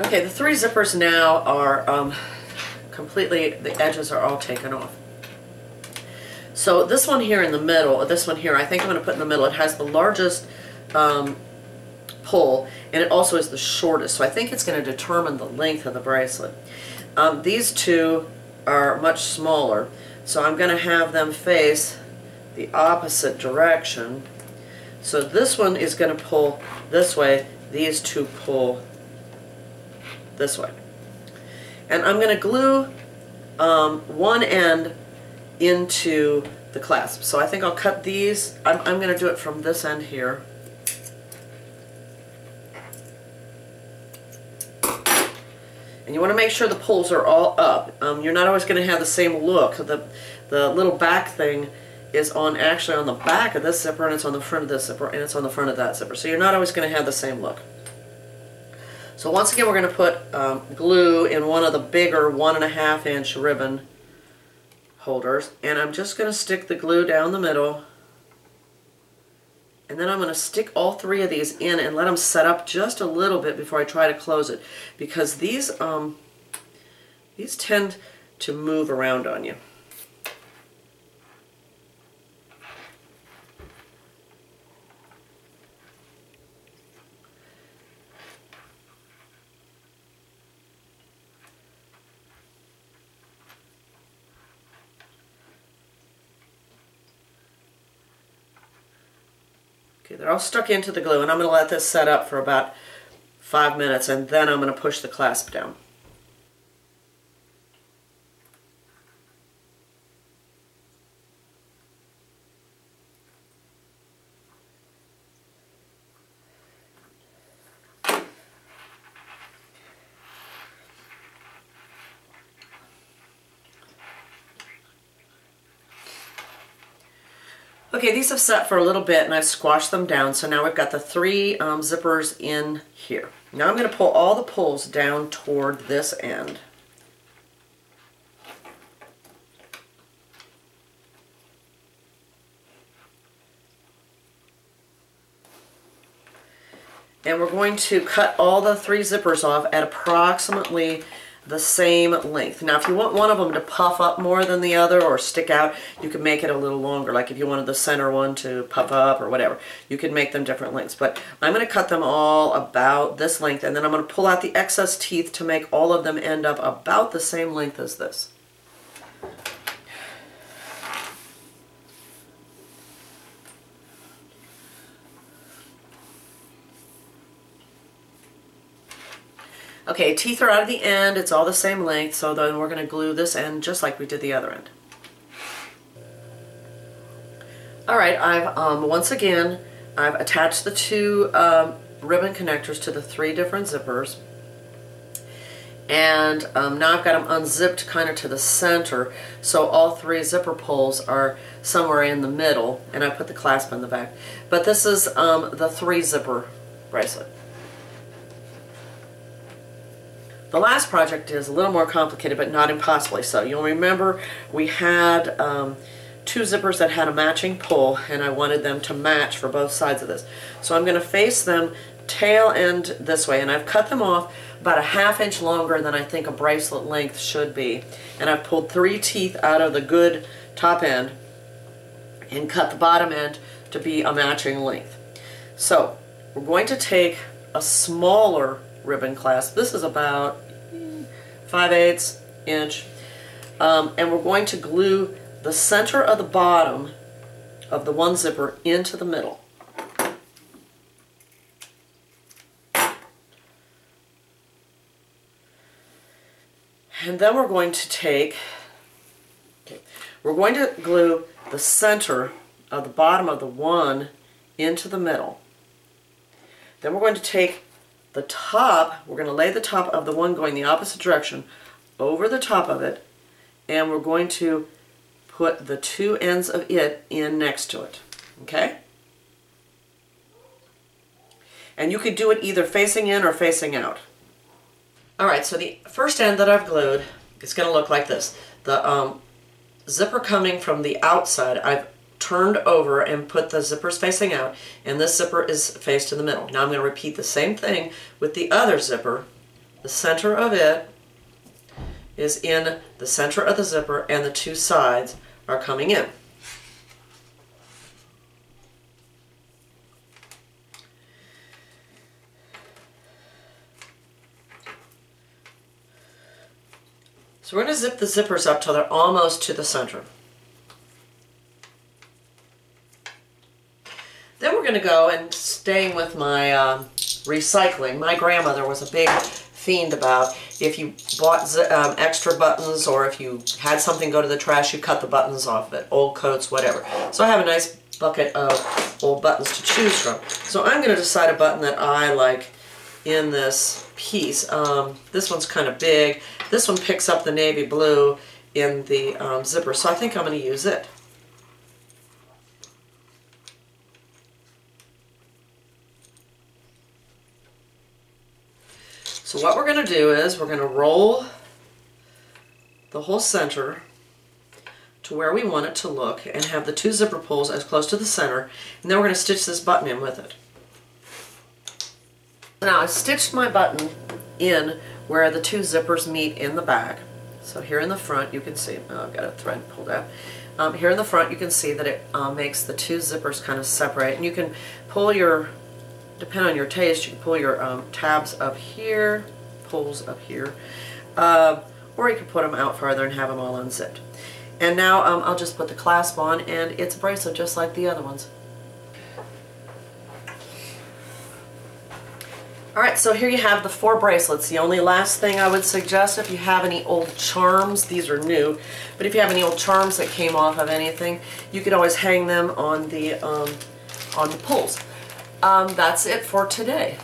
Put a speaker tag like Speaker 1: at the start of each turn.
Speaker 1: Okay, the three zippers now are completely, the edges are all taken off. So this one here in the middle, this one here, I think I'm going to put in the middle. It has the largest pull, and it also is the shortest, so I think it's going to determine the length of the bracelet. These two are much smaller, so I'm going to have them face the opposite direction. So this one is going to pull this way, these two pull this way. And I'm going to glue one end into the clasp. So I think I'll cut these, I'm going to do it from this end here. And you want to make sure the pulls are all up. You're not always going to have the same look. The little back thing is actually on the back of this zipper, and it's on the front of this zipper, and it's on the front of that zipper. So you're not always going to have the same look. So once again, we're going to put glue in one of the bigger 1.5 inch ribbon holders, and I'm just going to stick the glue down the middle, and then I'm going to stick all three of these in and let them set up just a little bit before I try to close it, because these tend to move around on you. Okay, they're all stuck into the glue, and I'm going to let this set up for about 5 minutes, and then I'm going to push the clasp down. Okay, these have set for a little bit, and I've squashed them down, so now we've got the three zippers in here. Now I'm going to pull all the pulls down toward this end. And we're going to cut all the three zippers off at approximately the same length. Now if you want one of them to puff up more than the other or stick out, you can make it a little longer. Like if you wanted the center one to puff up or whatever, you can make them different lengths. But I'm going to cut them all about this length, and then I'm going to pull out the excess teeth to make all of them end up about the same length as this. Okay, teeth are out of the end, it's all the same length, so then we're going to glue this end just like we did the other end. Alright, once again, I've attached the two ribbon connectors to the three different zippers, and now I've got them unzipped kind of to the center, so all three zipper pulls are somewhere in the middle, and I put the clasp on the back. But this is the 3 zipper bracelet. The last project is a little more complicated, but not impossibly so. You'll remember we had 2 zippers that had a matching pull, and I wanted them to match for both sides of this. So I'm going to face them tail end this way, and I've cut them off about 1/2 inch longer than I think a bracelet length should be. And I've pulled 3 teeth out of the good top end and cut the bottom end to be a matching length. So we're going to take a smaller ribbon clasp. This is about 5/8 inch, and we're going to glue the center of the bottom of the one zipper into the middle. And then we're going to we're going to glue the center of the bottom of the one into the middle. Then we're going to take the top, we're going to lay the top of the one going the opposite direction over the top of it, and we're going to put the 2 ends of it in next to it. Okay? And you could do it either facing in or facing out. Alright, so the first end that I've glued is going to look like this. The zipper coming from the outside, I've turned over and put the zippers facing out, and this zipper is faced in the middle. Now I'm going to repeat the same thing with the other zipper The center of it is in the center of the zipper and the two sides are coming in. So we're going to zip the zippers up till they're almost to the center. Then we're going to go, and staying with my recycling, my grandmother was a big fiend about if you bought extra buttons, or if you had something go to the trash, you cut the buttons off of it, old coats, whatever. So I have a nice bucket of old buttons to choose from. So I'm going to decide a button that I like in this piece. This one's kind of big. This one picks up the navy blue in the zipper, so I think I'm going to use it. So what we're going to do is we're going to roll the whole center to where we want it to look and have the two zipper pulls as close to the center, and then we're going to stitch this button in with it. Now I've stitched my button in where the two zippers meet in the back. So here in the front you can see, I've got a thread pulled out. Here in the front you can see that it makes the two zippers kind of separate, and you can pull your, depending on your taste, you can pull your tabs up here, pulls up here, or you can put them out farther and have them all unzipped. And now I'll just put the clasp on, and it's a bracelet just like the other ones. Alright, so here you have the 4 bracelets. The only last thing I would suggest, if you have any old charms, these are new, but if you have any old charms that came off of anything, you could always hang them on the pulls. That's it for today.